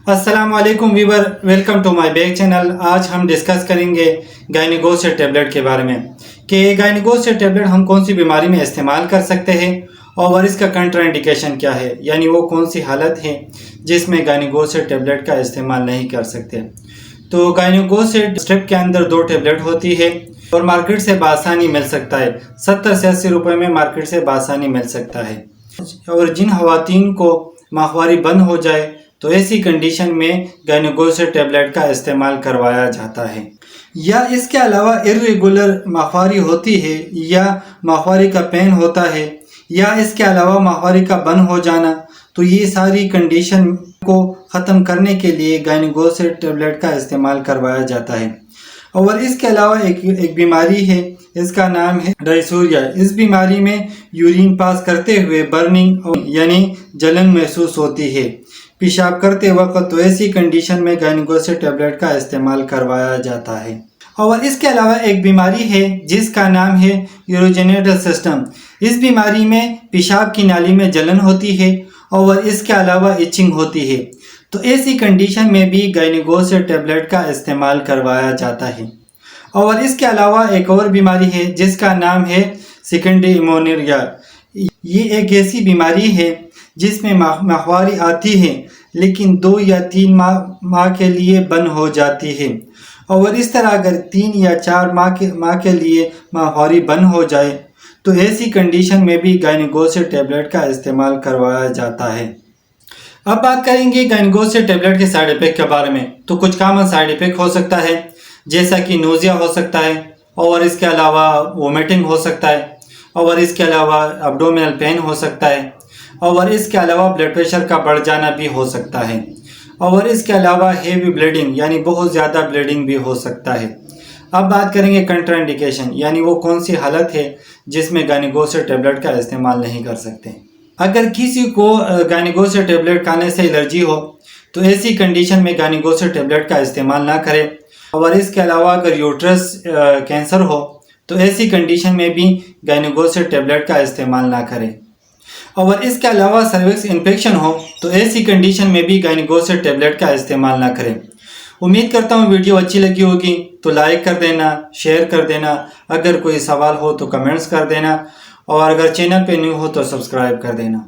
अस्सलाम वालेकुम viewer, welcome to my back channel. आज हम डिस्कस करेंगे गायनिकोस्टेट टैबलेट के बारे में कि गायनिकोस्टेट टैबलेट हम कौन सी बीमारी में इस्तेमाल कर सकते हैं और इसका कंट्राइंडिकेशन क्या है, यानी वो कौन सी हालत है जिसमें गायनिकोस्टेट टैबलेट का इस्तेमाल नहीं कर सकते। तो गायनिकोस्टेट स्ट्रिप के अंदर 2 टैबलेट होती है और मार्केट से बासानी मिल सकता है। 70 से 80 रुपये में मार्केट से बासानी मिल सकता है। और जिन खवातीन को माहवारी बंद हो जाए तो ऐसी कंडीशन में गायनिकोस्टेट टैबलेट का इस्तेमाल करवाया जाता है। या इसके अलावा इर्रेगुलर माहवारी होती है या माहवारी का पेन होता है या इसके अलावा माहवारी का बंद हो जाना, तो ये सारी कंडीशन को ख़त्म करने के लिए गायनिकोस्टेट टैबलेट का इस्तेमाल करवाया जाता है। और इसके अलावा एक बीमारी है, इसका नाम है डायसूरिया। इस बीमारी में यूरिन पास करते हुए बर्निंग यानी जलन महसूस होती है पेशाब करते वक्त, तो ऐसी कंडीशन में गायनिकोस्टेट टैबलेट का इस्तेमाल करवाया जाता है। और इसके अलावा एक बीमारी है जिसका नाम है यूरोजेनेटल सिस्टम। इस बीमारी में पेशाब की नाली में जलन होती है और इसके अलावा इचिंग होती है, तो ऐसी कंडीशन में भी गायनिकोस्टेट टैबलेट का इस्तेमाल करवाया जाता है। और इसके अलावा एक और बीमारी है जिसका नाम है सेकेंडरी इम्यूनरिया। ये एक ऐसी बीमारी है जिसमें माहवारी आती है लेकिन 2 या 3 माह के लिए बंद हो जाती है। और इस तरह अगर 3 या 4 माह के लिए माहवारी बंद हो जाए तो ऐसी कंडीशन में भी गायनिकोस्टेट टैबलेट का इस्तेमाल करवाया जाता है। अब बात करेंगे गायनिकोस्टेट टैबलेट के साइड इफ़ेक्ट के बारे में। तो कुछ कॉमन साइड इफ़ेक्ट हो सकता है जैसा कि नोज़िया हो सकता है और इसके अलावा वोमिटिंग हो सकता है और इसके अलावा एब्डोमिनल पेन हो सकता है और इसके अलावा ब्लड प्रेशर का बढ़ जाना भी हो सकता है और इसके अलावा हेवी ब्लीडिंग यानी बहुत ज़्यादा ब्लीडिंग भी हो सकता है। अब बात करेंगे कंट्राइंडिकेशन, यानी वो कौन सी हालत है जिसमें गायनिकोस्टेट टैबलेट का इस्तेमाल नहीं कर सकते। अगर किसी को गायनिकोस्टेट टैबलेट खाने से एलर्जी हो तो ऐसी कंडीशन में गायनिकोस्टेट टैबलेट का इस्तेमाल ना करें। और इसके अलावा अगर यूट्रस कैंसर हो तो ऐसी कंडीशन में भी गायनिकोस्टेट टैबलेट का इस्तेमाल ना करें। और इसके अलावा सर्विक्स इन्फेक्शन हो तो ऐसी कंडीशन में भी गायनिकोस्टेट टैबलेट का इस्तेमाल ना करें। उम्मीद करता हूँ वीडियो अच्छी लगी होगी तो लाइक कर देना, शेयर कर देना, अगर कोई सवाल हो तो कमेंट्स कर देना और अगर चैनल पे न्यू हो तो सब्सक्राइब कर देना।